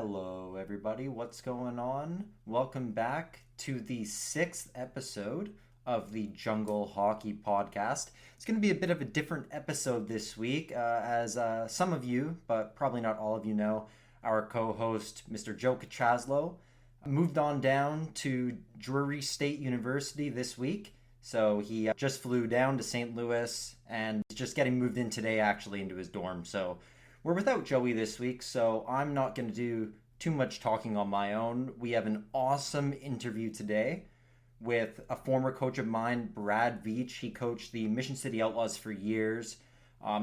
Hello, everybody. What's going on? Welcome back to the sixth episode of the Jungle Hockey Podcast. It's going to be a bit of a different episode this week, as some of you, but probably not all of you know, our co-host, Mr. Joe Kuchaslo, moved on down to Drury State University this week. So he just flew down to St. Louis and is just getting moved in today, actually, into his dorm. So we're without Joey this week, so I'm not going to do too much talking on my own. We have an awesome interview today with a former coach of mine, Brad Veitch. He coached the Mission City Outlaws for years.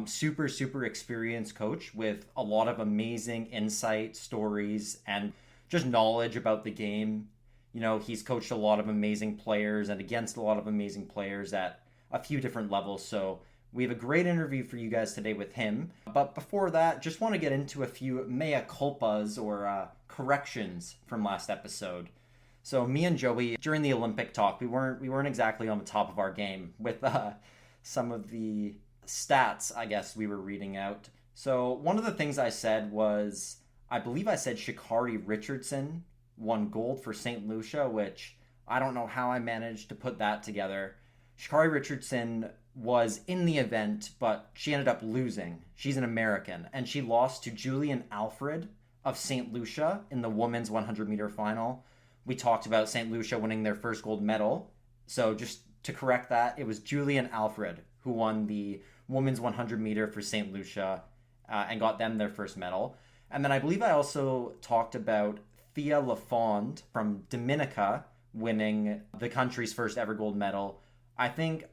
Super experienced coach with a lot of amazing insight, stories, and just knowledge about the game. You know, he's coached a lot of amazing players and against a lot of amazing players at a few different levels. So we have a great interview for you guys today with him. But before that, just want to get into a few mea culpas or corrections from last episode. So me and Joey, during the Olympic talk, we weren't exactly on the top of our game with some of the stats, I guess, we were reading out. So one of the things I said was, I believe I said Sha'Carri Richardson won gold for St. Lucia, which I don't know how I managed to put that together. Sha'Carri Richardson was in the event, but she ended up losing. She's an American, and she lost to Julian Alfred of St. Lucia in the women's 100-meter final. We talked about St. Lucia winning their first gold medal. So just to correct that, it was Julian Alfred who won the women's 100-meter for St. Lucia and got them their first medal. And then I believe I also talked about Thea Lafond from Dominica winning the country's first ever gold medal. I think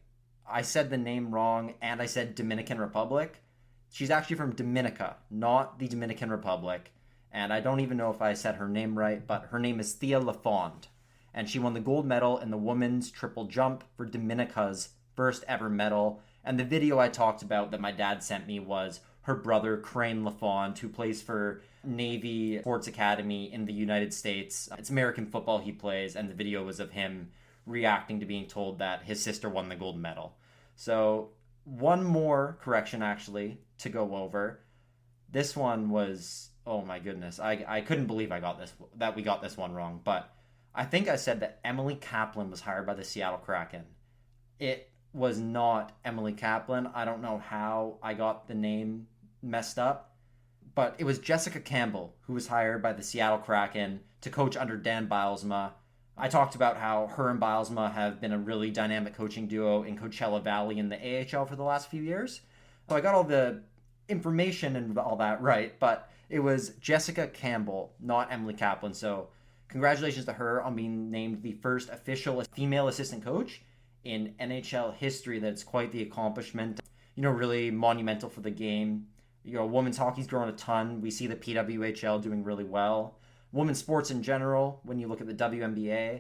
I said the name wrong, and I said Dominican Republic. She's actually from Dominica, not the Dominican Republic. And I don't even know if I said her name right, but her name is Thea Lafond. And she won the gold medal in the women's triple jump for Dominica's first ever medal. And the video I talked about that my dad sent me was her brother, Crane Lafond, who plays for Navy Sports Academy in the United States. It's American football he plays, and the video was of him reacting to being told that his sister won the gold medal. So one more correction actually to go over. This one was, oh my goodness, I couldn't believe that we got this one wrong. But I think I said that Emily Kaplan was hired by the Seattle Kraken. It was not Emily Kaplan. I don't know how I got the name messed up, but it was Jessica Campbell who was hired by the Seattle Kraken to coach under Dan Bylsma. I talked about how her and Bylsma have been a really dynamic coaching duo in Coachella Valley in the AHL for the last few years. So I got all the information and all that right, but it was Jessica Campbell, not Emily Kaplan. So congratulations to her on being named the first official female assistant coach in NHL history. That's quite the accomplishment. You know, really monumental for the game. You know, women's hockey's grown a ton. We see the PWHL doing really well. Women's sports in general, when you look at the WNBA,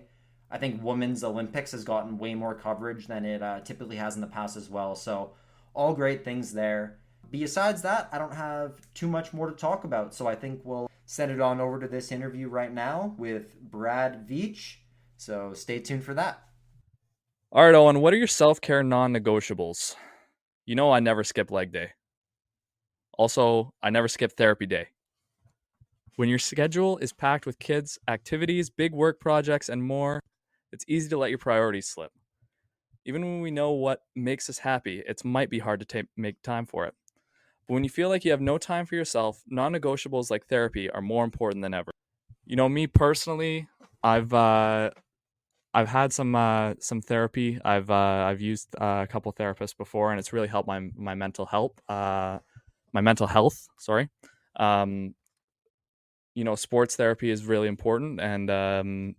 I think women's Olympics has gotten way more coverage than it typically has in the past as well. So all great things there. Besides that, I don't have too much more to talk about. So I think we'll send it on over to this interview right now with Brad Veitch. So stay tuned for that. All right, Owen, what are your self-care non-negotiables? You know I never skip leg day. Also, I never skip therapy day. When your schedule is packed with kids, activities, big work projects, and more, it's easy to let your priorities slip. Even when we know what makes us happy, it might be hard to make time for it. But when you feel like you have no time for yourself, non-negotiables like therapy are more important than ever. You know, me personally, I've had some therapy. I've used a couple therapists before, and it's really helped my mental health. Sorry. You know, sports therapy is really important, and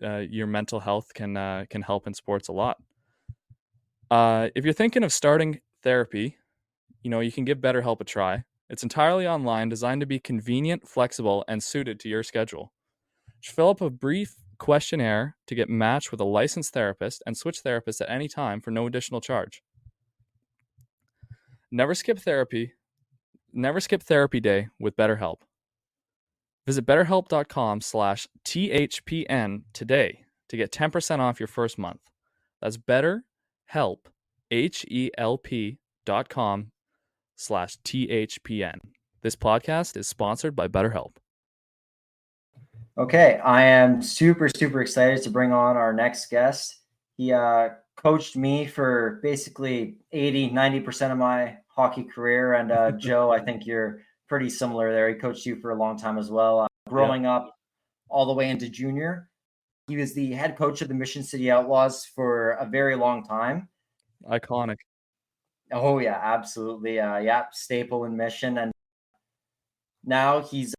your mental health can help in sports a lot. If you're thinking of starting therapy, you know, you can give BetterHelp a try. It's entirely online, designed to be convenient, flexible, and suited to your schedule. Just fill up a brief questionnaire to get matched with a licensed therapist and switch therapists at any time for no additional charge. Never skip therapy day with BetterHelp. Visit betterhelp.com/THPN today to get 10% off your first month. That's BetterHelp, HELP.com/THPN. This podcast is sponsored by BetterHelp. Okay, I am super excited to bring on our next guest. He coached me for basically 80-90% of my hockey career. And Joe, I think you're pretty similar there. He coached you for a long time as well, Yeah, growing up all the way into junior. He was the head coach of the Mission City Outlaws for a very long time. iconic. Oh yeah, absolutely. Yeah, staple in Mission. And now he's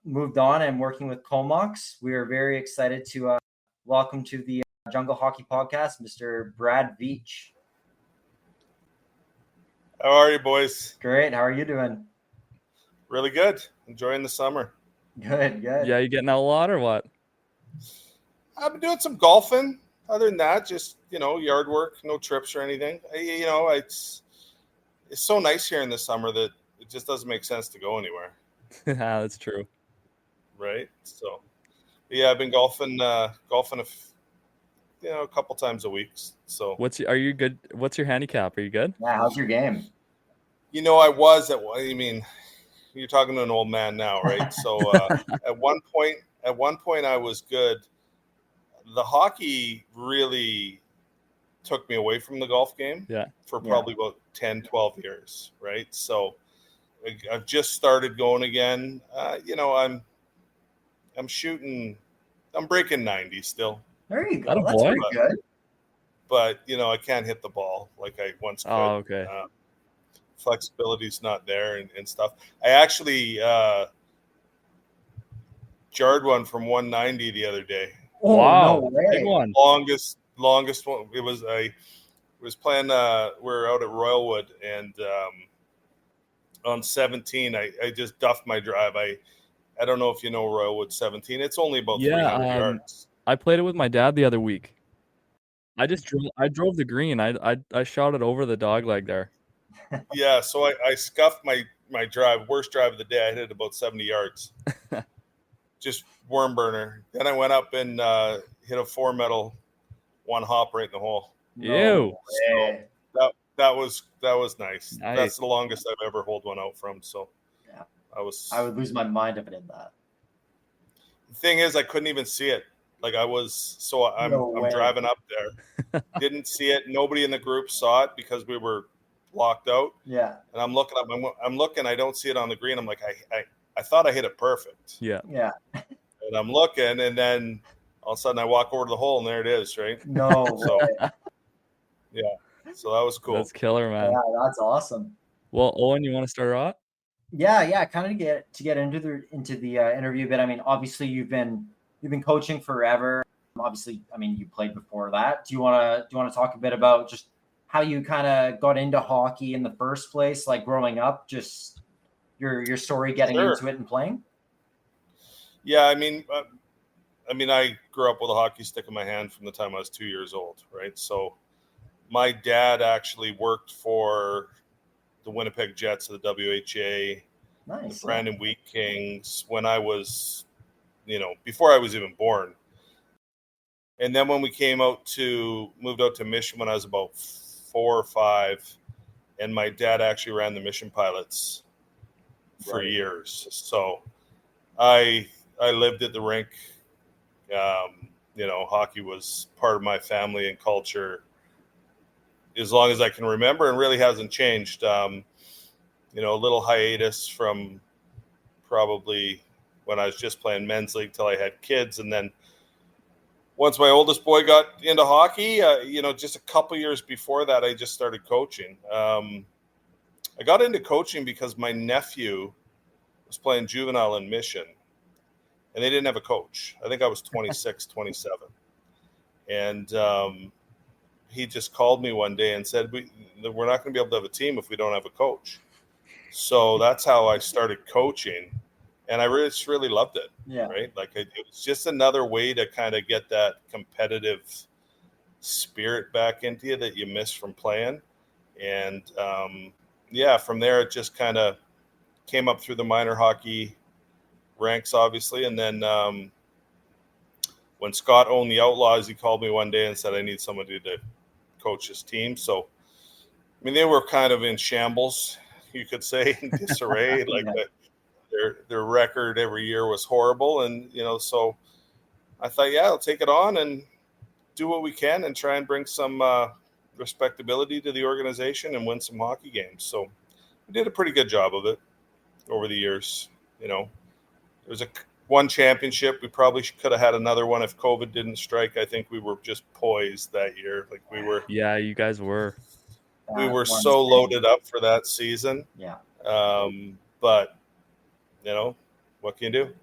moved on and working with Comox. We are very excited to welcome to the Jungle Hockey Podcast, Mr. Brad Veitch. How are you, boys? Great. How are you doing? Really good. Enjoying the summer. Good. Yeah, you getting out a lot or what? I've been doing some golfing. Other than that, just yard work, no trips or anything. It's so nice here in the summer that it just doesn't make sense to go anywhere, That's true. right? So, yeah, I've been golfing a couple times a week. So, Are you good? What's your handicap? Are you good? Yeah. How's your game? I was at. I mean, you're talking to an old man now, right? So, at one point, I was good. The hockey really took me away from the golf game for probably about 10, 12 years, right? So I've just started going again. I'm breaking 90 still. There you go. Atta That's boy. pretty good. But, I can't hit the ball like I once could. Oh, okay. Flexibility's not there and stuff. I actually jarred one from 190 the other day. Oh, Wow, no way. big one. Longest one. It was playing. We're out at Royalwood, and on 17, I just duffed my drive. I don't know if you know Royalwood 17. It's only about 300 yards. I played it with my dad the other week. I drove the green. I shot it over the dog leg there. Yeah, so I scuffed my drive. Worst drive of the day. I hit it about 70 yards. Just worm burner. Then I went up and hit a 4-metal one hop right in the hole. Ew. So that was nice. That's the longest I've ever holed one out from. So yeah. I would lose my mind if I did that. The thing is, I couldn't even see it. Like I'm driving up there, didn't see it. Nobody in the group saw it because we were locked out. Yeah. And I'm looking up. I'm looking. I don't see it on the green. I'm like, I thought I hit it perfect. Yeah. And I'm looking, and then all of a sudden I walk over to the hole, and there it is, right? No way. Yeah. So that was cool. That's killer, man. Yeah, that's awesome. Well, Owen, you want to start off? Yeah. Kind of get into the interview a bit. I mean, obviously you've been coaching forever. Obviously, I mean, you played before that. Do you want to talk a bit about just how you kind of got into hockey in the first place, like growing up, just your story getting into it and playing? Yeah, I mean, I grew up with a hockey stick in my hand from the time I was 2 years old, right? So my dad actually worked for the Winnipeg Jets of the WHA, the Brandon Wheat Kings, when I was, before I was even born. And then when we moved out to Mission when I was about 4 or 5, and my dad actually ran the Mission Pilots for years. So I lived at the rink. Hockey was part of my family and culture as long as I can remember, and really hasn't changed. A little hiatus from probably when I was just playing men's league till I had kids. And then once my oldest boy got into hockey, just a couple years before that, I just started coaching. I got into coaching because my nephew was playing juvenile in Mission, and they didn't have a coach. I think I was 26, 27. And he just called me one day and said, we're not going to be able to have a team if we don't have a coach. So that's how I started coaching. And I really loved it. Yeah. Right. Like it was just another way to kind of get that competitive spirit back into you that you missed from playing. And from there, it just kind of came up through the minor hockey ranks, obviously. And then when Scott owned the Outlaws, he called me one day and said, I need somebody to coach his team. So, I mean, they were kind of in shambles, you could say, in disarray. their record every year was horrible, and so I thought, yeah, I'll take it on and do what we can and try and bring some respectability to the organization and win some hockey games. So we did a pretty good job of it over the years. There was one championship. We probably could have had another one if COVID didn't strike. I think we were just poised that year. Like we were. Yeah, you guys were. We were so loaded up for that season. Yeah. But what can you do?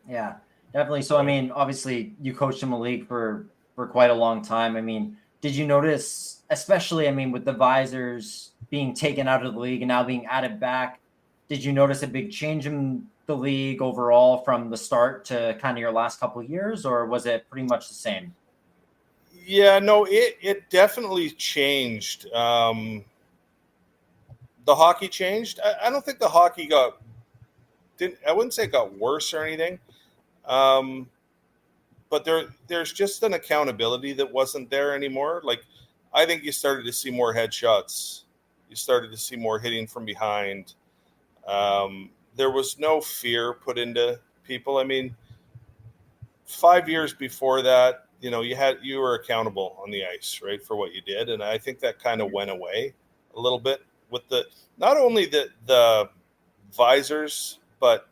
Yeah, definitely. So, I mean, obviously you coached in the league for quite a long time. I mean, did you notice, especially, I mean, with the visors being taken out of the league and now being added back, did you notice a big change in the league overall from the start to kind of your last couple of years, or was it pretty much the same? Yeah, no, it definitely changed. The hockey changed. I don't think the hockey I wouldn't say it got worse or anything. But there's just an accountability that wasn't there anymore. Like, I think you started to see more headshots. You started to see more hitting from behind. There was no fear put into people. I mean, 5 years before that, you were accountable on the ice, right, for what you did. And I think that kind of went away a little bit with not only the visors, but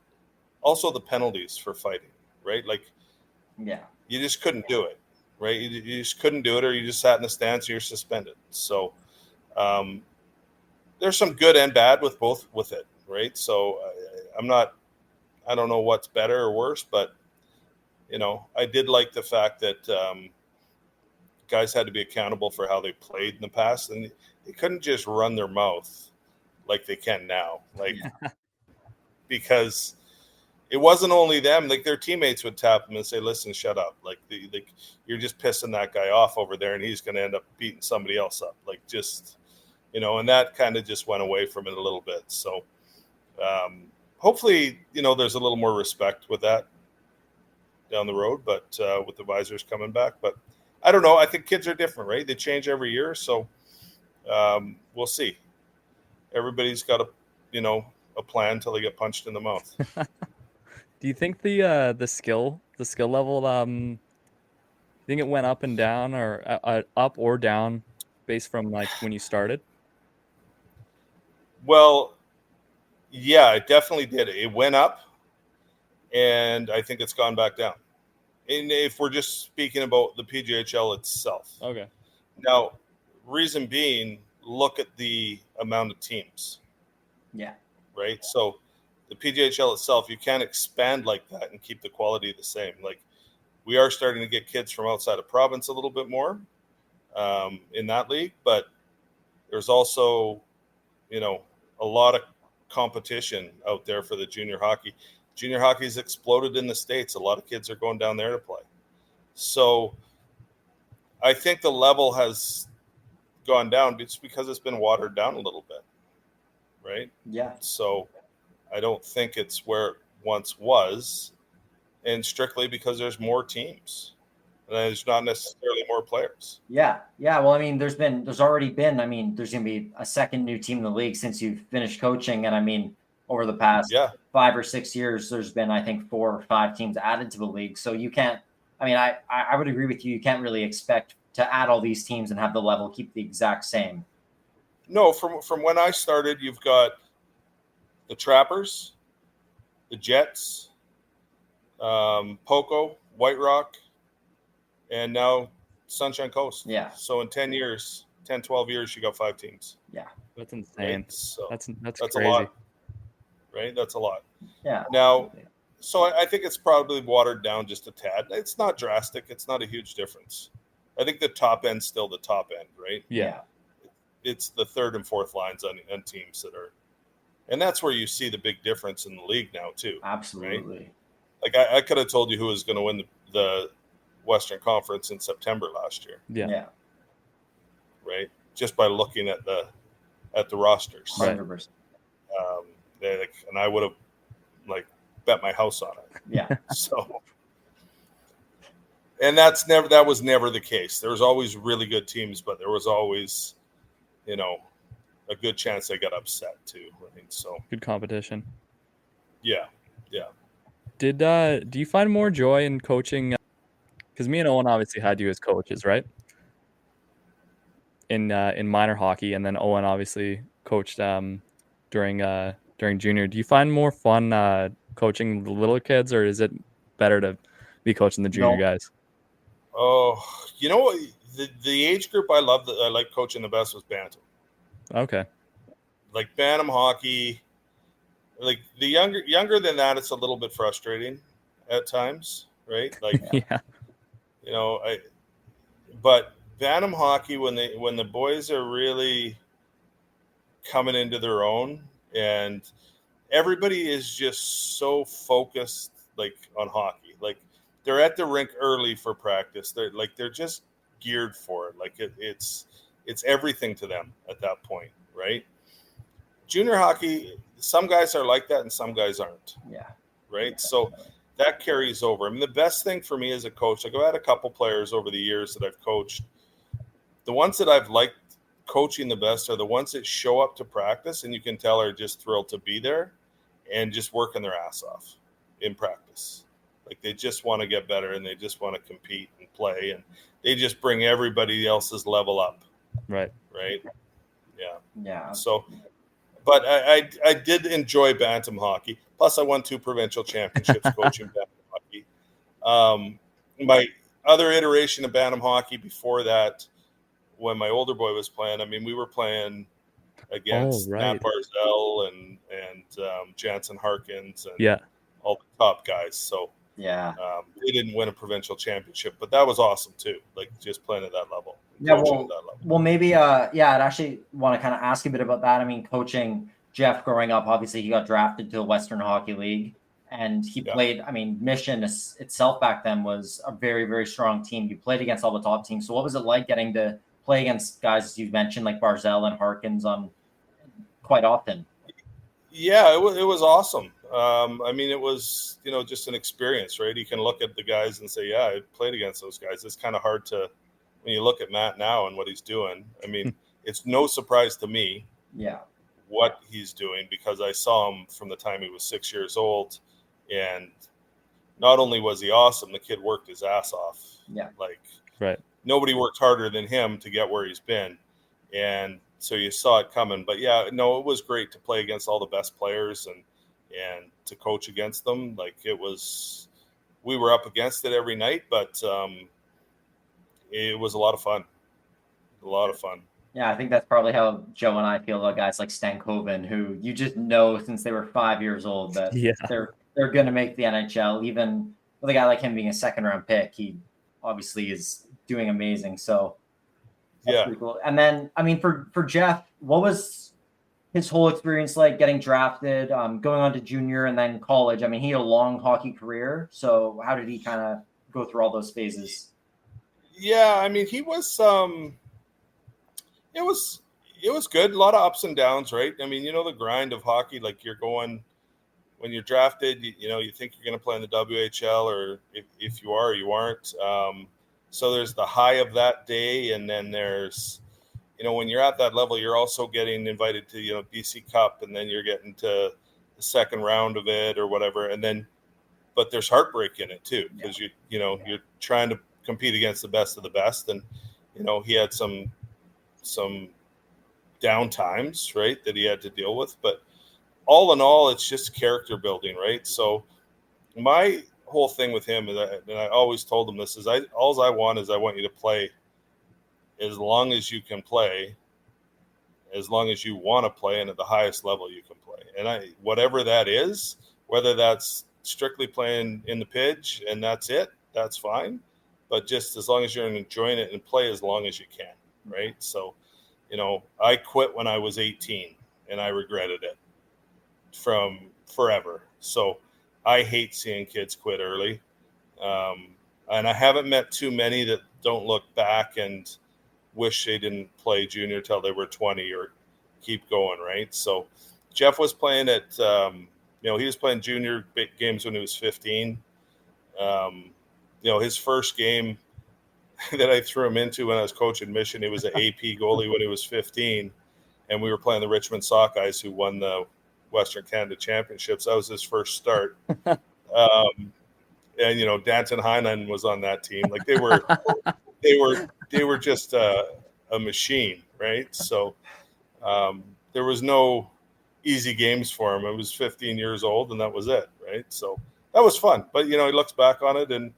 also the penalties for fighting, right? Like, yeah, you just couldn't do it, right? You just couldn't do it, or you just sat in the stands and you're suspended. So there's some good and bad with it, right? So I don't know what's better or worse, but I did like the fact that guys had to be accountable for how they played in the past, and they couldn't just run their mouth like they can now, because it wasn't only them. Like, their teammates would tap them and say, "Listen, shut up! Like you're just pissing that guy off over there, and he's going to end up beating somebody else up." Like, just and that kind of just went away from it a little bit. So hopefully, there's a little more respect with that down the road, but with the visors coming back. But I don't know. I think kids are different, right? They change every year, so we'll see. Everybody's got a plan till they get punched in the mouth. Do you think the skill level, you think it went up and down, or up or down based from like when you started? Well, yeah, it definitely did. It went up, and I think it's gone back down. And if we're just speaking about the PJHL itself. Okay. Now, reason being, look at the amount of teams. Yeah. Right? So the PJHL itself, you can't expand like that and keep the quality the same. Like, we are starting to get kids from outside of province a little bit more in that league, but there's also, a lot of competition out there for the junior hockey. Junior hockey has exploded in the States. A lot of kids are going down there to play. So I think the level has gone down just because it's been watered down a little bit, right? Yeah. So I don't think it's where it once was, and strictly because there's more teams. And there's not necessarily more players. Yeah. Well, I mean, there's already been, I mean, there's going to be a second new team in the league since you've finished coaching. And I mean, over the past 5 or 6 years, there's been, I think, 4 or 5 teams added to the league. So you can't, I mean, I would agree with you. You can't really expect to add all these teams and have the level keep the exact same. No, from when I started, you've got the Trappers, the Jets, Poco, White Rock, and now Sunshine Coast. Yeah. So in 10 years, 10, 12 years, you got 5 teams. Yeah. That's insane. Right? So that's crazy. A lot. Right? That's a lot. Yeah. Now, so I think it's probably watered down just a tad. It's not drastic. It's not a huge difference. I think the top end's still the top end, right? Yeah. It's the third and fourth lines on teams that are, and that's where you see the big difference in the league now too. Absolutely. Right? Like, I could have told you who was going to win the Western Conference in September last year. Yeah. Right. Just by looking at the rosters. 100%. And I would have bet my house on it. Yeah. So, and that was never the case. There was always really good teams, but there was always, a good chance they got upset too. Right. So good competition. Yeah. Do you find more joy in coaching? Because me and Owen obviously had you as coaches, right? In minor hockey, and then Owen obviously coached during junior. Do you find more fun coaching the little kids, or is it better to be coaching the junior No. guys? Oh, you know what? The age group I like coaching the best was bantam. Okay. Like bantam hockey. Like the younger than that, it's a little bit frustrating at times, right? Like Yeah. But bantam hockey, when the boys are really coming into their own, and everybody is just so focused, like on hockey, like they're at the rink early for practice. They're just geared for it. Like it's everything to them at that point, right? Junior hockey, some guys are like that and some guys aren't. Yeah. Right. So that carries over. I mean, the best thing for me as a coach, like I've had a couple players over the years that I've coached. The ones that I've liked coaching the best are the ones that show up to practice and you can tell are just thrilled to be there and just working their ass off in practice. Like they just want to get better and they just want to compete and play, and they just bring everybody else's level up. Right. Yeah. Yeah. So, but I did enjoy bantam hockey. Plus, I won 2 provincial championships coaching bantam hockey. My other iteration of bantam hockey before that, when my older boy was playing, I mean, we were playing against Matt Barzell and Jansen Harkins and all the top guys. So Yeah. They didn't win a provincial championship, but that was awesome too. Like just playing at that level. Yeah. Well, maybe. I'd actually want to kind of ask a bit about that. I mean, coaching Jeff growing up, obviously he got drafted to the Western Hockey League, and he played. I mean, Mission itself back then was a very, very strong team. You played against all the top teams. So what was it like getting to play against guys you mentioned like Barzell and Harkins on quite often? Yeah, it was awesome. I mean, it was, just an experience, right? You can look at the guys and say, yeah, I played against those guys. It's kind of hard to, when you look at Matt now and what he's doing. I mean, it's no surprise to me what he's doing because I saw him from the time he was 6 years old. And not only was he awesome, the kid worked his ass off. Yeah. Like, right. Nobody worked harder than him to get where he's been. And so you saw it coming. But yeah, no, it was great to play against all the best players and to coach against them. Like we were up against it every night, but it was a lot of fun. Yeah, I think that's probably how Joe and I feel about guys like Stankoven, who you just know since they were 5 years old that they're going to make the NHL. Even with a guy like him being a 2nd-round pick, he obviously is doing amazing. So that's pretty cool. And then, I mean, for Jeff, what was his whole experience like getting drafted, going on to junior and then college? I mean, he had a long hockey career. So how did he kind of go through all those phases? Yeah, I mean, he was it was good. A lot of ups and downs, right? I mean, the grind of hockey, like you're going when you're drafted, you think you're going to play in the WHL, or if you are, you aren't. So there's the high of that day, and then there's, when you're at that level, you're also getting invited to, BC Cup, and then you're getting to the 2nd round of it or whatever. And then, but there's heartbreak in it too, because you're trying to compete against the best of the best. And, he had some down times, right, that he had to deal with. But all in all, it's just character building, right? So my whole thing with him is, and I always told him this, is I want you to play as long as you can play, as long as you want to play, and at the highest level you can play. And whatever that is, whether that's strictly playing in the pitch and that's it, that's fine. But just as long as you're enjoying it and play as long as you can, right? So, I quit when I was 18 and I regretted it from forever. So I hate seeing kids quit early. And I haven't met too many that don't look back and wish they didn't play junior till they were 20 or keep going, right? So Jeff was playing at, he was playing junior big games when he was 15. His first game that I threw him into when I was coaching Mission, he was an AP goalie when he was 15. And we were playing the Richmond Sockeyes, who won the Western Canada Championships. That was his first start. And Danton Heinen was on that team. Like they were just a machine, right? So there was no easy games for him. It was 15 years old, and that was it, right? So that was fun. But he looks back on it, and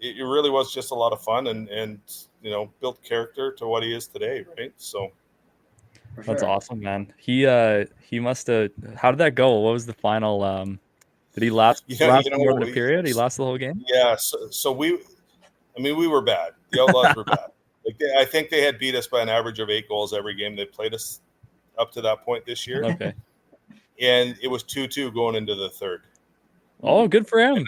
it really was just a lot of fun, and built character to what he is today, right? So that's awesome, man. He must have. How did that go? What was the final? Did he last more than a period? He lasted the whole game. Yeah. So we were bad. The Outlaws were bad. I think they had beat us by an average of 8 goals every game they played us up to that point this year. Okay. And it was 2-2 going into the third. Oh, good for him. And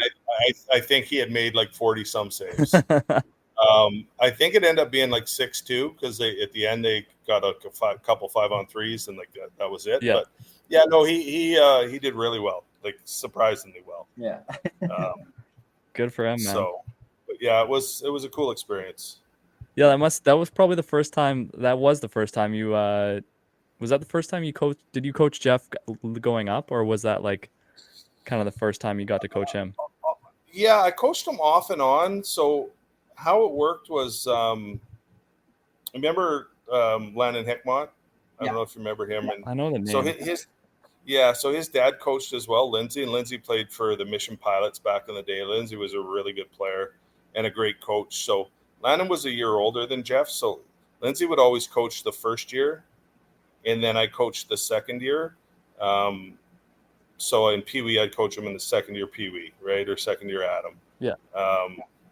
I think he had made like 40 some saves. I think it ended up being like 6-2 because at the end they got a couple 5-on-3s and like that was it. Yeah. But yeah, no, he did really well, like surprisingly well. Yeah. Good for him, man. So, but yeah, it was a cool experience. Yeah, that was probably the first time. That was the first time you. Was that the first time you coached? Did you coach Jeff going up, or was that like kind of the first time you got to coach him? Yeah, I coached him off and on. So how it worked was, remember Landon Hickmott? I don't know if you remember him. And I know the name. So his dad coached as well, Lindsay, and Lindsay played for the Mission Pilots back in the day. Lindsay was a really good player and a great coach. So Landon was a year older than Jeff, so Lindsay would always coach the first year, and then I coached the second year. So in Pee Wee, I'd coach him in the second year Pee Wee, right, or second year Adam. Yeah.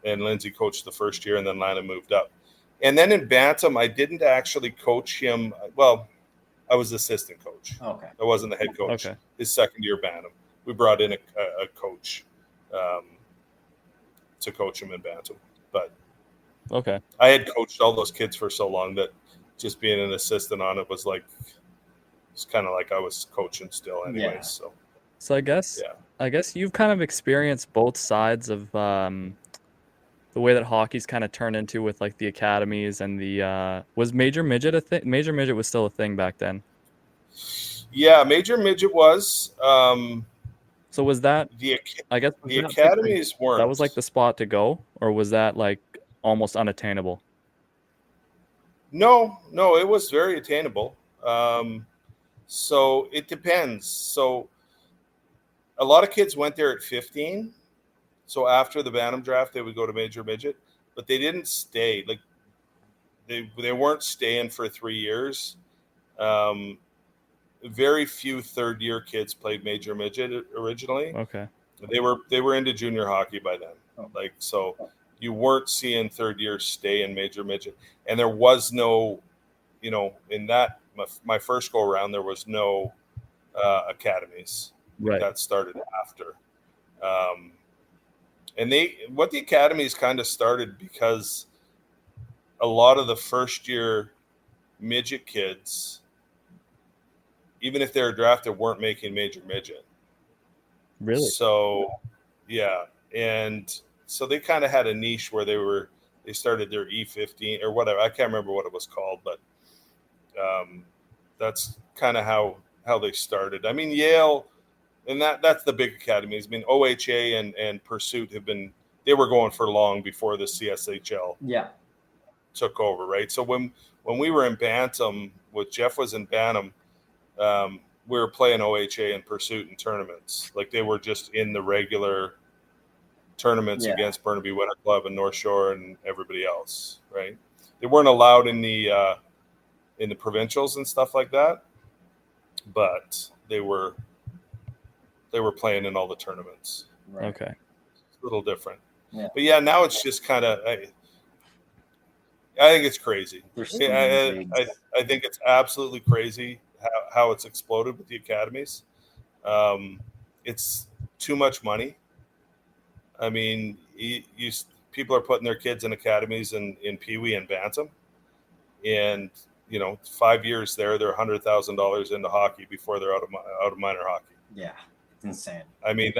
And Lindsay coached the first year, and then Landon moved up. And then in Bantam, I didn't actually coach him. Well, I was assistant coach. Okay. I wasn't the head coach. Okay. His second year Bantam, we brought in a coach to coach him in Bantam. But okay, I had coached all those kids for so long that just being an assistant on it was like, it's kind of like I was coaching still anyways. Yeah. So I guess you've kind of experienced both sides of the way that hockey's kind of turned into with like the academies and the was Major Midget a thing? Major Midget was still a thing back then. Yeah, Major Midget was. So was that I guess the academies weren't. That was like the spot to go, or was that like almost unattainable? No, it was very attainable. So it depends. So a lot of kids went there at 15. So after the Bantam draft, they would go to Major Midget, but they didn't stay. Like they weren't staying for 3 years. Very few third-year kids played Major Midget originally. Okay. They were into junior hockey by then. Like, so you weren't seeing third years stay in Major Midget. And there was no, in that, my first go around, there was no academies. Right. That started after. And the academies kind of started because a lot of the first year midget kids, even if they were drafted, weren't making Major Midget. Really? So, yeah. And so they kind of had a niche where they started their E15 or whatever. I can't remember what it was called, but that's kind of how they started. I mean, Yale, and that's the big academies. I mean, OHA and Pursuit they were going for long before the CSHL took over, right? So when we were in Bantam, with Jeff was in Bantam, we were playing OHA and Pursuit in tournaments. Like they were just in the regular tournaments against Burnaby Winter Club and North Shore and everybody else, right? They weren't allowed in the provincials and stuff like that, but they were playing in all the tournaments. Right. Okay. It's a little different. Yeah. But yeah, now it's just kind of, I think it's crazy. I think it's absolutely crazy how it's exploded with the academies. It's too much money. I mean, people are putting their kids in academies in Pee Wee and Bantam, and 5 years there, they're $100,000 into hockey before they're out of minor hockey. Yeah, it's insane. I mean,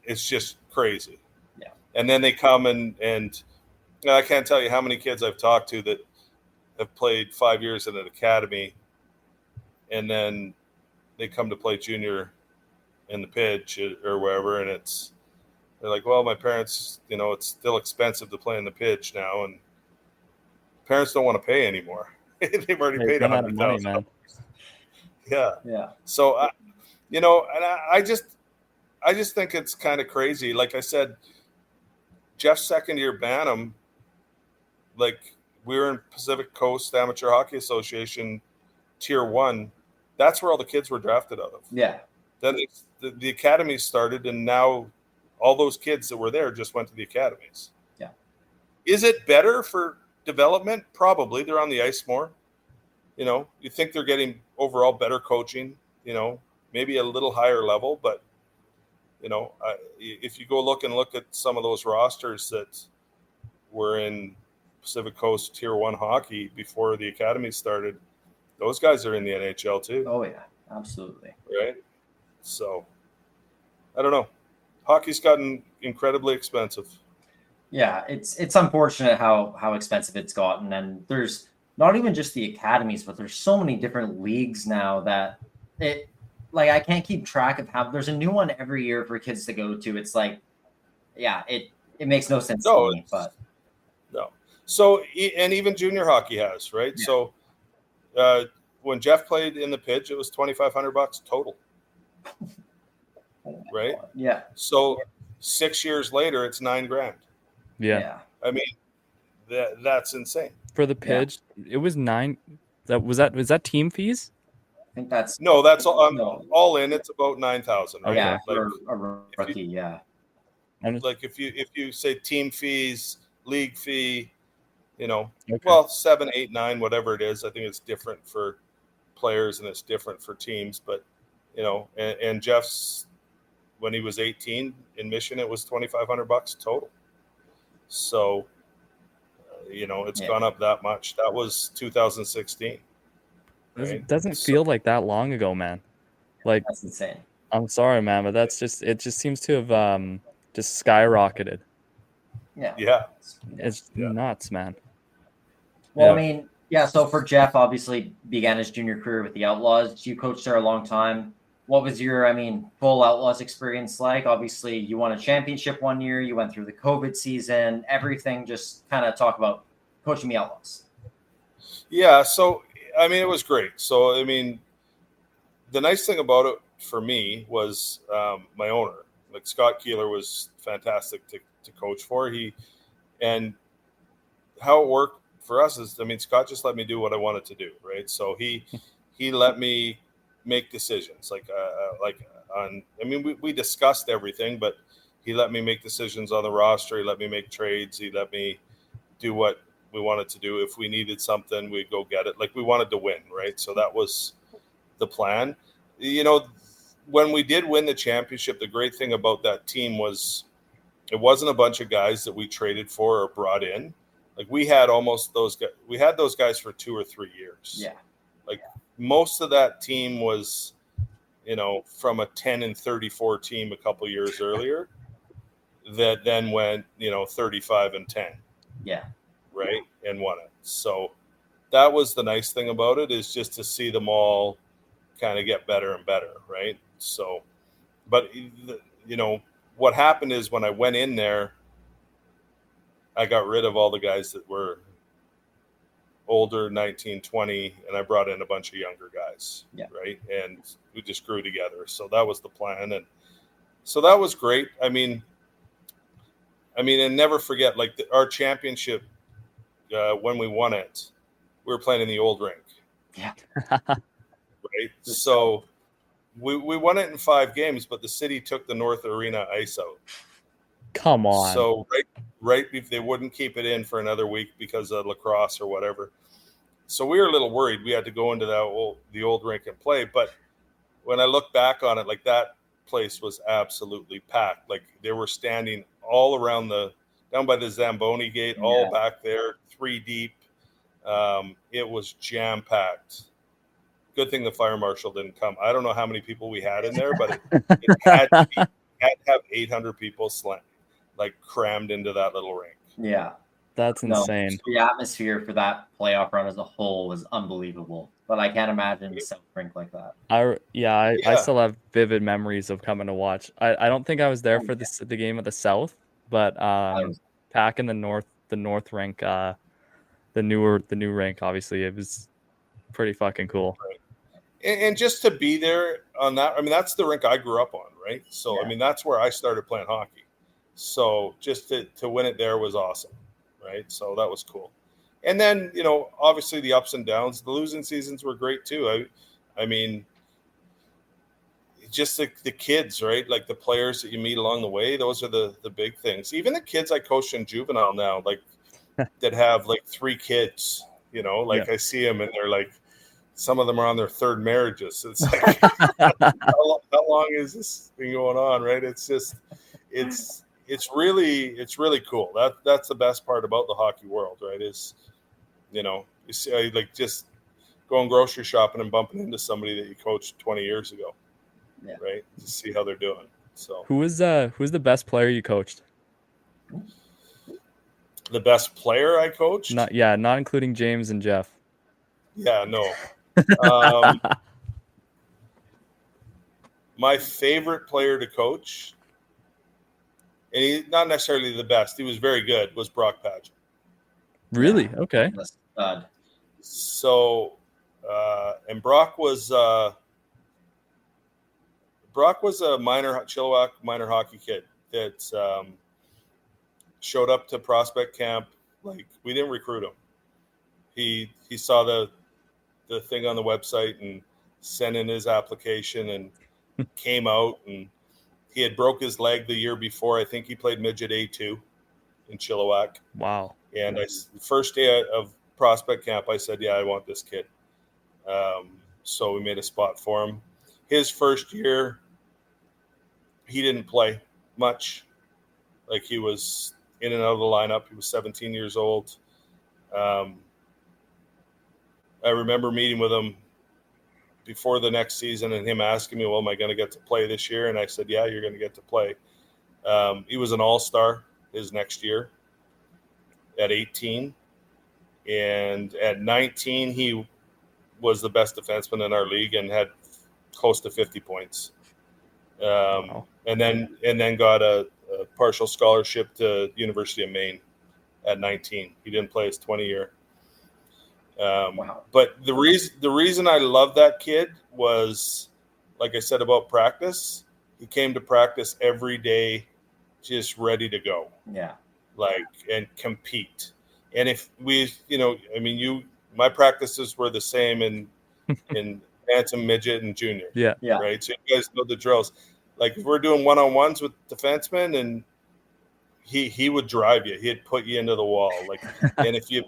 it's just crazy. Yeah. And then they come and I can't tell you how many kids I've talked to that have played 5 years in an academy, and then they come to play junior in the pitch or wherever, and they're like, well, my parents, it's still expensive to play in the pitch now, and parents don't want to pay anymore. They've already paid run out of money, $100,000. man. Yeah. So, and I just think it's kind of crazy. Like I said, Jeff's second year Bantam, like we were in Pacific Coast Amateur Hockey Association Tier 1. That's where all the kids were drafted out of. Yeah. Then the academies started, and now all those kids that were there just went to the academies. Yeah. Is it better for development? Probably. They're on the ice more. You think they're getting overall better coaching, maybe a little higher level, but if you go look at some of those rosters that were in Pacific Coast Tier 1 hockey before the academy started, those guys are in the NHL too. Oh yeah, absolutely. Right. So I don't know. Hockey's gotten incredibly expensive. Yeah, it's unfortunate how expensive it's gotten, and there's not even just the academies, but there's so many different leagues now that I can't keep track of how there's a new one every year for kids to go to. It's like, yeah, it makes no sense to me, but no. So, and even junior hockey has, right? Yeah. So, when Jeff played in the pitch, it was $2,500 total, right? Yeah. So 6 years later, it's $9,000. Yeah. I mean, that's insane. For the pitch, it was 9. Was that team fees? I think that's that's all. no. All in. It's about 9,000. Right? Yeah, Like, for a rookie. Yeah. Like if you say team fees, league fee, Okay. well, 7, 8, 9, whatever it is. I think it's different for players and it's different for teams. But and Jeff's, when he was 18 in Mission, it was $2,500 total. So it's gone up that much. That was 2016. Right? It doesn't feel like that long ago, man. Like, That's insane. I'm sorry, man, but it just seems to have just skyrocketed. Yeah. It's nuts, man. Well, I mean, yeah. So for Jeff, obviously began his junior career with the Outlaws. You coached there a long time. What was your, full Outlaws experience like? Obviously, you won a championship one year. You went through the COVID season. Everything. Just kind of talk about coaching the Outlaws. Yeah. So it was great. So the nice thing about it for me was my owner, like Scott Keeler, was fantastic to coach for. And how it worked for us is, Scott just let me do what I wanted to do, right? So he let me make decisions, we discussed everything, but he let me make decisions on the roster. He let me make trades. He let me do what we wanted to do. If we needed something, we'd go get it. Like, we wanted to win, right? So that was the plan. When we did win the championship, the great thing about that team was it wasn't a bunch of guys that we traded for or brought in. Like, we had almost those guys. We had those guys for 2 or 3 years. Yeah. Like, most of that team was, from a 10-34 team a couple years earlier that then went, 35-10. Yeah. Right. And won it. So that was the nice thing about it, is just to see them all kind of get better and better. Right. So, but what happened is when I went in there, I got rid of all the guys that were older, 19, 20, and I brought in a bunch of younger guys. Yeah. Right. And we just grew together. So that was the plan. And so that was great. And never forget, like, our championship, when we won it, we were playing in the old rink. Yeah. Right. So we won it in 5 games, but the city took the North Arena ice out. Come on. So right, they wouldn't keep it in for another week because of lacrosse or whatever. So we were a little worried. We had to go into the old rink and play. But when I look back on it, like, that place was absolutely packed. Like, they were standing all around down by the Zamboni gate, all back there, 3 deep. It was jam packed. Good thing the fire marshal didn't come. I don't know how many people we had in there, but it had to have 800 people crammed into that little rink. Yeah. That's No, insane. the atmosphere for that playoff run as a whole was unbelievable. But I can't imagine the South Rink like that. I still have vivid memories of coming to watch. I don't think I was there for the game at the South, but back in the North rink, the new rink, obviously it was pretty fucking cool. And just to be there on that, I mean, that's the rink I grew up on, right? So, I mean, that's where I started playing hockey. So just to win it there was awesome, right? So that was cool. And then, obviously the ups and downs, the losing seasons were great too. I mean, just the kids, right? Like the players that you meet along the way, those are the big things. Even the kids I coach in juvenile now, like that have like 3 kids, I see them and they're like, some of them are on their 3rd marriages. It's like, how long is this thing going on, right? It's just, it's really cool. That's the best part about the hockey world, right? Is, you see, like just going grocery shopping and bumping into somebody that you coached 20 years ago, right? To see how they're doing. So who's the best player you coached? The best player I coached? Not including James and Jeff. Yeah, no. My favorite player to coach, and he's not necessarily the best, he was very good, was Brock Padgett. Really? Yeah. Okay. So, and Brock was a Chilliwack minor hockey kid that showed up to prospect camp. Like, we didn't recruit him. He saw the thing on the website and sent in his application and came out, and he had broke his leg the year before. I think he played midget A2 in Chilliwack. Wow. And the first day of prospect camp, I said, I want this kid. So we made a spot for him. His first year, he didn't play much. Like, he was in and out of the lineup. He was 17 years old. I remember meeting with him before the next season and him asking me, well, am I going to get to play this year? And I said, yeah, you're going to get to play. He was an all-star his next year at 18. And at 19, he was the best defenseman in our league and had close to 50 points. Wow. And then got a partial scholarship to University of Maine at 19. He didn't play his 20 year. Wow. But the reason I love that kid was, like I said about practice, he came to practice every day just ready to go. Yeah. And compete. And if we, my practices were the same in Phantom, midget, and junior. Yeah. Right. So you guys know the drills. Like, if we're doing one-on-ones with defensemen, and he would drive you. He'd put you into the wall. Like, and if you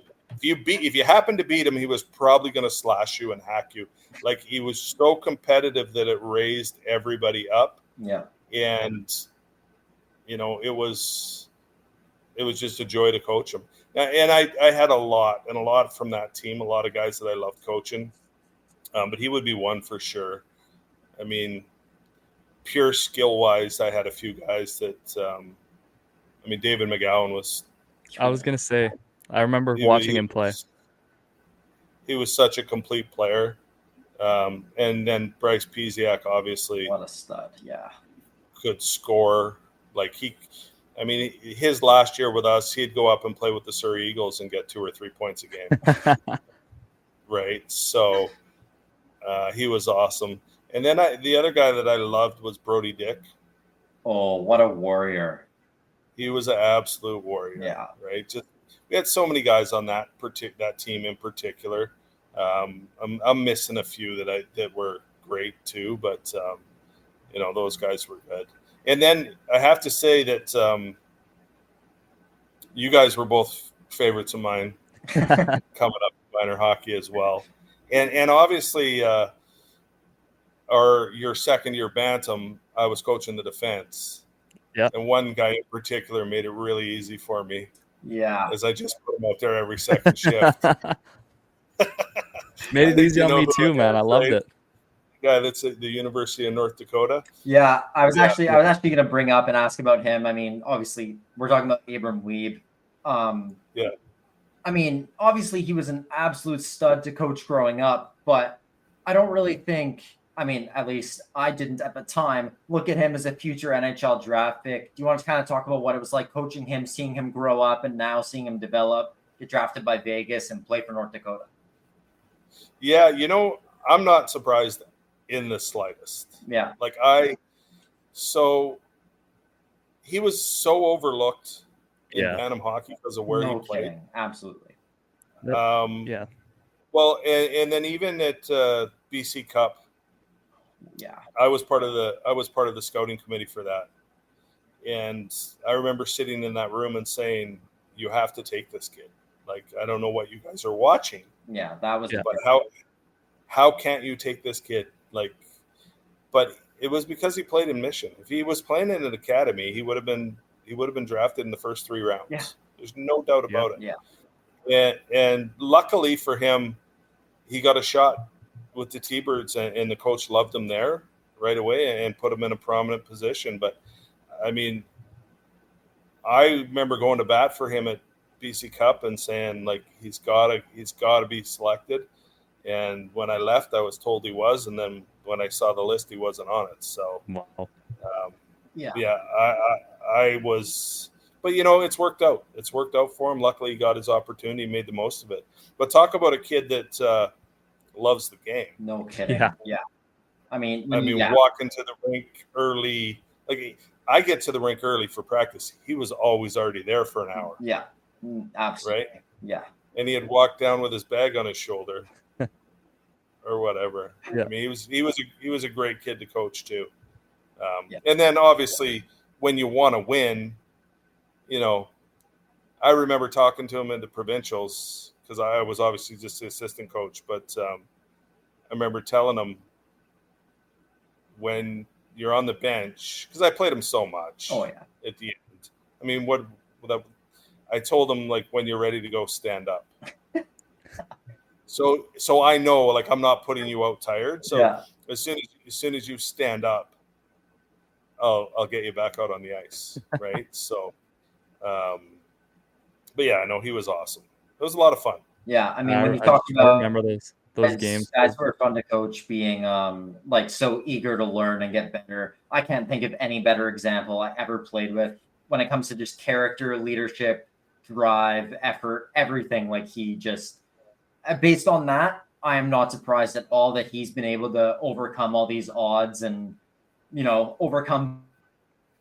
happen to beat him, he was probably going to slash you and hack you. Like, he was so competitive that it raised everybody up. Yeah. And it was just a joy to coach him. And I had a lot from that team, a lot of guys that I loved coaching. But he would be one for sure. I mean, pure skill-wise, I had a few guys that David McGowan was. I was going to say, I remember watching him play. He was such a complete player. And then Bryce Piziak, obviously. What a stud, yeah. Could score. Like, his last year with us, he'd go up and play with the Surrey Eagles and get 2 or 3 points a game. Right? So he was awesome. And then the other guy that I loved was Brody Dick. Oh, what a warrior. He was an absolute warrior. Yeah. Right? We had so many guys on that team in particular. I'm missing a few that were great too, but those guys were good. And then I have to say that you guys were both favorites of mine coming up in minor hockey as well. And obviously your second year Bantam, I was coaching the defense. Yeah. And one guy in particular made it really easy for me. Yeah. As I just put him out there every second shift. Made it easy on me too, man. I loved it. Guy that's at the University of North Dakota. Yeah, I was actually going to bring up and ask about him. I mean, obviously, we're talking about Abram Wiebe. Yeah. I mean, obviously he was an absolute stud to coach growing up, but I don't really think, I mean, at least I didn't at the time, look at him as a future NHL draft pick. Do you want to kind of talk about what it was like coaching him, seeing him grow up, and now seeing him develop, get drafted by Vegas, and play for North Dakota? Yeah, I'm not surprised in the slightest. Yeah. So he was so overlooked in Bantam hockey because of where he played. Kidding. Absolutely. Yeah. Well, and then even at BC Cup, yeah, I was part of the scouting committee for that, and I remember sitting in that room and saying, "You have to take this kid. Like, I don't know what you guys are watching. Yeah, that was. But how can't you take this kid? Like, but it was because he played in Mission. If he was playing in an academy, he would have been drafted in the first 3 rounds. Yeah. There's no doubt about it. Yeah. And luckily for him, he got a shot with the T-Birds, and the coach loved him there right away and put him in a prominent position. But I mean, I remember going to bat for him at BC Cup and saying, like, he's got to be selected. And when I left, I was told he was, and then when I saw the list, he wasn't on it. So, wow. I was, but it's worked out. It's worked out for him. Luckily, he got his opportunity, made the most of it. But talk about a kid that loves the game. No kidding. Yeah. I mean, walking to the rink early. Like, I get to the rink early for practice. He was always already there for an hour. Yeah, absolutely. Right. Yeah. And he had walked down with his bag on his shoulder. Or whatever. Yeah. I mean, he was a great kid to coach too. And then obviously when you want to win, I remember talking to him in the provincials because I was obviously just the assistant coach, but I remember telling him when you're on the bench, because I played him so much. Oh yeah. At the end, I mean, I told him, like, when you're ready to go, stand up. So I know, like, I'm not putting you out tired. So as soon as you stand up, I'll get you back out on the ice, right? So, but yeah, no, he was awesome. It was a lot of fun. Yeah, I mean, when you talk about, I remember those games, guys were fun to coach, being like so eager to learn and get better. I can't think of any better example I ever played with when it comes to just character, leadership, drive, effort, everything. Like, he just. Based on that, I am not surprised at all that he's been able to overcome all these odds and, overcome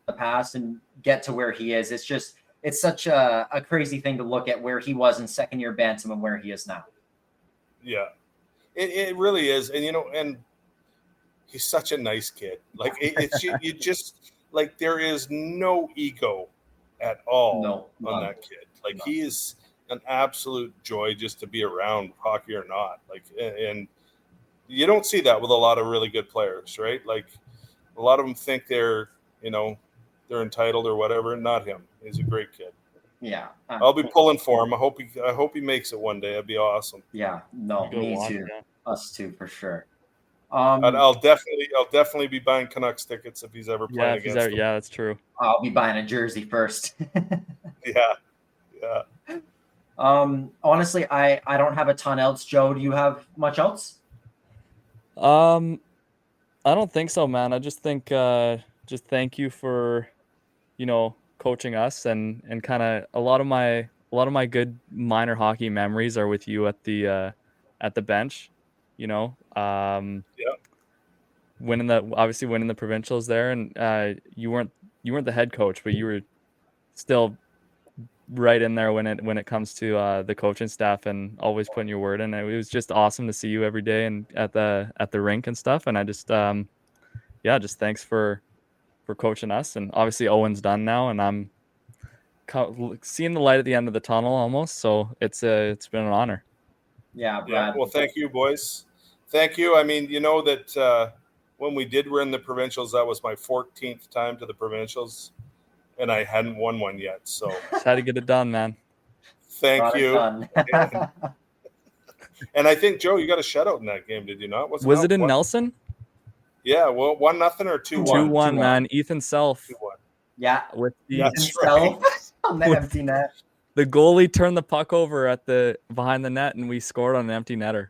the past and get to where he is. It's such a crazy thing to look at where he was in second year Bantam and where he is now. Yeah, it really is. And, and he's such a nice kid. Like, you just, like, there is no ego at all on that kid. Like, he is an absolute joy just to be around, hockey or not. Like, and you don't see that with a lot of really good players, right? Like, a lot of them think they're entitled or whatever. Not him. He's a great kid. Yeah, I'll be pulling for him. I hope he makes it one day. That'd be awesome. Yeah, no, me too. Yeah. Us too, for sure. And I'll definitely be buying Canucks tickets if he's ever playing against them. Yeah, that's true. I'll be buying a jersey first. Yeah. Honestly, I don't have a ton else. Joe, do you have much else? I don't think so, man. I just think just thank you for coaching us and kind of a lot of my good minor hockey memories are with you at the bench. Winning the provincials there, and you weren't the head coach, but you were still right in there when it comes to the coaching staff and always putting your word in. It was just awesome to see you every day and at the rink and stuff. And I just just thanks for coaching us. And obviously Owen's done now, and I'm seeing the light at the end of the tunnel almost. So it's been an honor. Yeah, Brad. Yeah. Well, thank you, boys. Thank you. I mean, that when we did win the provincials, that was my 14th time to the provincials. And I hadn't won one yet, so just had to get it done, man. Thank you. And I think, Joe, you got a shutout in that game, did you not? Was it in Nelson? Yeah, well, 1-0 or 2-1? 2-1, man. Ethan Self. 2-1. Yeah, with Ethan Self on the empty net. The goalie turned the puck over at the behind the net, and we scored on an empty netter.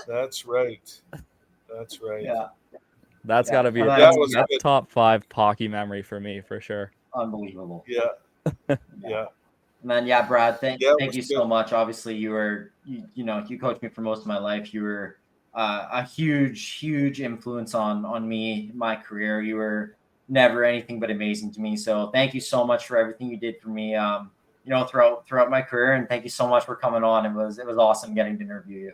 That's right. Yeah, That's Yeah. got to be Well, Yeah, it was that's good. top 5 hockey memory for me for sure. unbelievable. Yeah. And then, Brad, thank Yeah, it you was so good. much. Obviously, you coached me for most of my life. You were a huge influence on me, my career. You were never anything but amazing to me. So thank you so much for everything you did for me. Throughout my career, and thank you so much for coming on. It was awesome getting to interview you.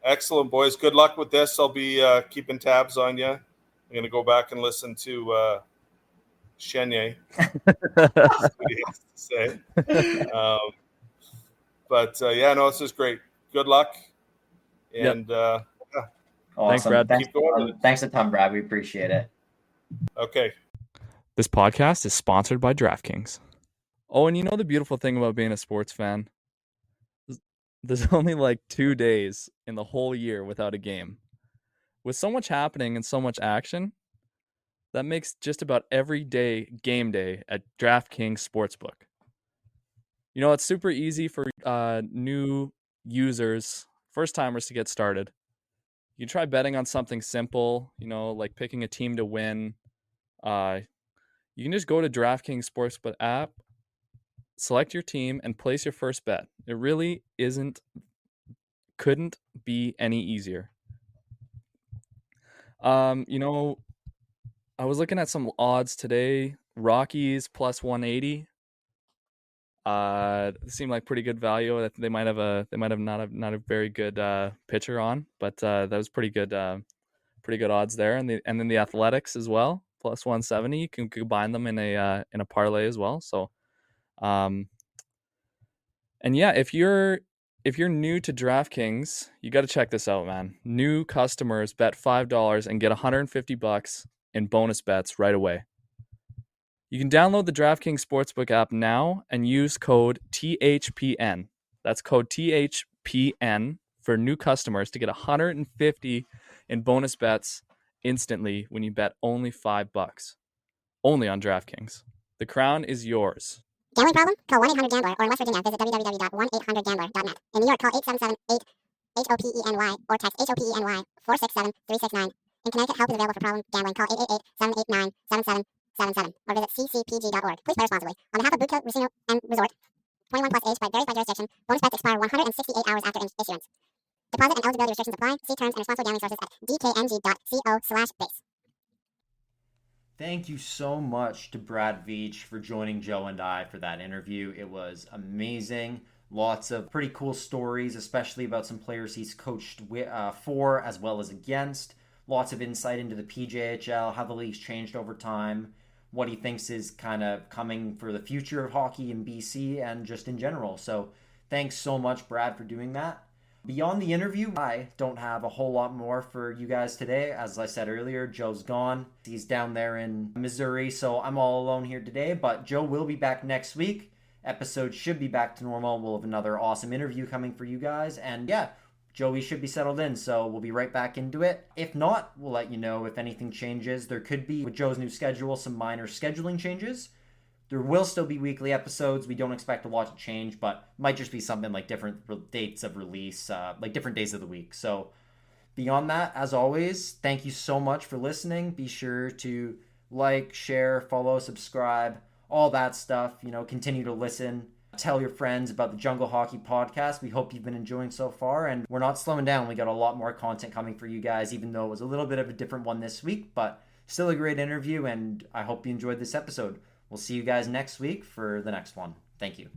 Excellent, boys. Good luck with this. I'll be keeping tabs on you. I'm going to go back and listen to Chenye. What he has to say. This is great. Good luck. And Awesome. Thanks, Brad. Keep going. Thanks a ton, Brad. We appreciate it. Okay. This podcast is sponsored by DraftKings. Oh, and you know the beautiful thing about being a sports fan? There's only like 2 days in the whole year without a game. With so much happening and so much action, that makes just about every day game day at DraftKings Sportsbook. You know, it's super easy for new users, first timers to get started. You try betting on something simple, like picking a team to win. You can just go to DraftKings Sportsbook app, select your team, and place your first bet. It really couldn't be any easier. I was looking at some odds today. Rockies plus 180. Seemed like pretty good value. They might have not a very good pitcher on, but that was pretty good odds there. And then the Athletics as well, plus 170. You can combine them in a parlay as well. So, and yeah, if you're new to DraftKings, you got to check this out, man. New customers bet $5 and get $150 in bonus bets right away. You can download the DraftKings Sportsbook app now and use code THPN. That's code THPN for new customers to get $150 in bonus bets instantly when you bet only $5. Only on DraftKings. The crown is yours. Gambling problem? Call 1-800-GAMBLER, or in West Virginia, visit www.1800gambler.net. In New York, call 877-8-HOPENY or text HOPENY 467-369. In Connecticut, help is available for problem gambling. Call 888-789-7777 or visit ccpg.org. Please play responsibly. On behalf of Boot Casino and Resort, 21 plus age, varies by jurisdiction. Bonus bets expire 168 hours after issuance. Deposit and eligibility restrictions apply. See terms and responsible gambling sources at dkng.co/base. Thank you so much to Brad Veitch for joining Joe and I for that interview. It was amazing. Lots of pretty cool stories, especially about some players he's coached for as well as against. Lots of insight into the PJHL, how the league's changed over time, what he thinks is kind of coming for the future of hockey in BC and just in general. So thanks so much, Brad, for doing that. Beyond the interview, I don't have a whole lot more for you guys today. As I said earlier, Joe's gone. He's down there in Missouri, so I'm all alone here today. But Joe will be back next week. Episode should be back to normal. We'll have another awesome interview coming for you guys. And yeah, Joey should be settled in, so we'll be right back into it. If not, we'll let you know if anything changes. There could be, with Joe's new schedule, some minor scheduling changes. There will still be weekly episodes. We don't expect a lot to change, but might just be something like different dates of release, like different days of the week. So beyond that, as always, thank you so much for listening. Be sure to like, share, follow, subscribe, all that stuff. Continue to listen. Tell your friends about the Jungle Hockey Podcast. We hope you've been enjoying so far, and we're not slowing down. We got a lot more content coming for you guys, even though it was a little bit of a different one this week, but still a great interview, and I hope you enjoyed this episode. We'll see you guys next week for the next one. Thank you.